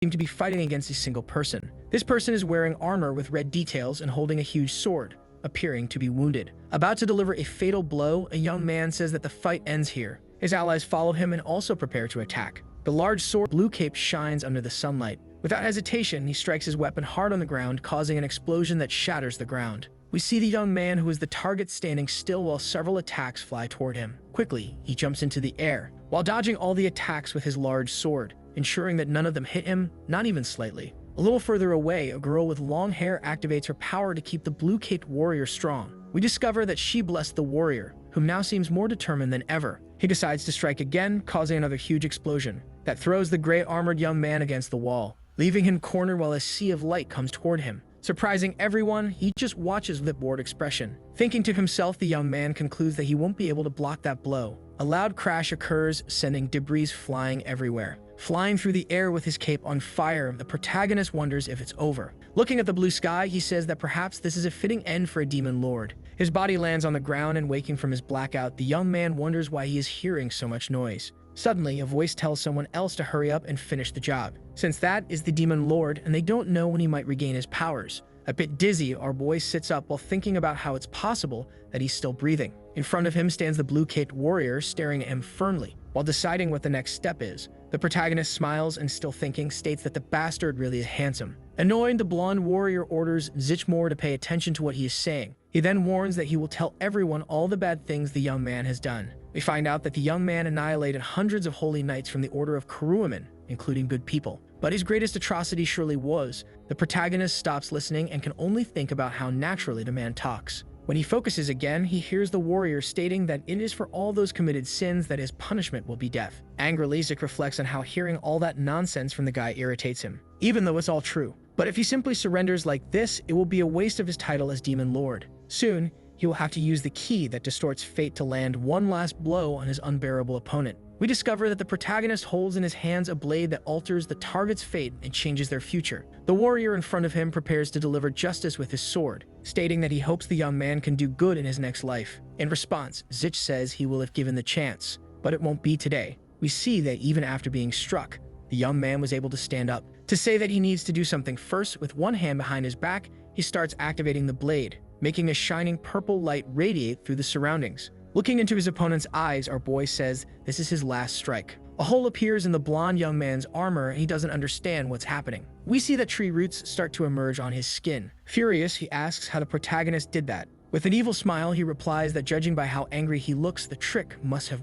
seem to be fighting against a single person. This person is wearing armor with red details and holding a huge sword, appearing to be wounded. About to deliver a fatal blow, a young man says that the fight ends here. His allies follow him and also prepare to attack. The large sword blue cape shines under the sunlight. Without hesitation, he strikes his weapon hard on the ground, causing an explosion that shatters the ground. We see the young man who is the target standing still while several attacks fly toward him. Quickly, he jumps into the air, while dodging all the attacks with his large sword, ensuring that none of them hit him, not even slightly. A little further away, a girl with long hair activates her power to keep the blue-caped warrior strong. We discover that she blessed the warrior, whom now seems more determined than ever. He decides to strike again, causing another huge explosion that throws the gray-armored young man against the wall, leaving him cornered while a sea of light comes toward him. Surprising everyone, he just watches with bored expression. Thinking to himself, the young man concludes that he won't be able to block that blow. A loud crash occurs, sending debris flying everywhere. Flying through the air with his cape on fire, the protagonist wonders if it's over. Looking at the blue sky, he says that perhaps this is a fitting end for a demon lord. His body lands on the ground, and waking from his blackout, the young man wonders why he is hearing so much noise. Suddenly, a voice tells someone else to hurry up and finish the job, since that is the demon lord and they don't know when he might regain his powers. A bit dizzy, our boy sits up while thinking about how it's possible that he's still breathing. In front of him stands the blue-caped warrior, staring at him firmly, while deciding what the next step is. The protagonist smiles and, still thinking, states that the bastard really is handsome. Annoyed, the blonde warrior orders Zichmore to pay attention to what he is saying. He then warns that he will tell everyone all the bad things the young man has done. We find out that the young man annihilated hundreds of holy knights from the Order of Kuruaman, including good people. But his greatest atrocity surely was. The protagonist stops listening and can only think about how naturally the man talks. When he focuses again, he hears the warrior stating that it is for all those committed sins that his punishment will be death. Angrily, Zik reflects on how hearing all that nonsense from the guy irritates him, even though it's all true. But if he simply surrenders like this, it will be a waste of his title as Demon Lord. Soon, he will have to use the key that distorts fate to land one last blow on his unbearable opponent. We discover that the protagonist holds in his hands a blade that alters the target's fate and changes their future. The warrior in front of him prepares to deliver justice with his sword, stating that he hopes the young man can do good in his next life. In response, Zich says he will if given the chance, but it won't be today. We see that even after being struck, the young man was able to stand up. To say that he needs to do something first, with one hand behind his back, he starts activating the blade, making a shining purple light radiate through the surroundings. Looking into his opponent's eyes, our boy says this is his last strike. A hole appears in the blonde young man's armor and he doesn't understand what's happening. We see that tree roots start to emerge on his skin. Furious, he asks how the protagonist did that. With an evil smile, he replies that judging by how angry he looks, the trick must have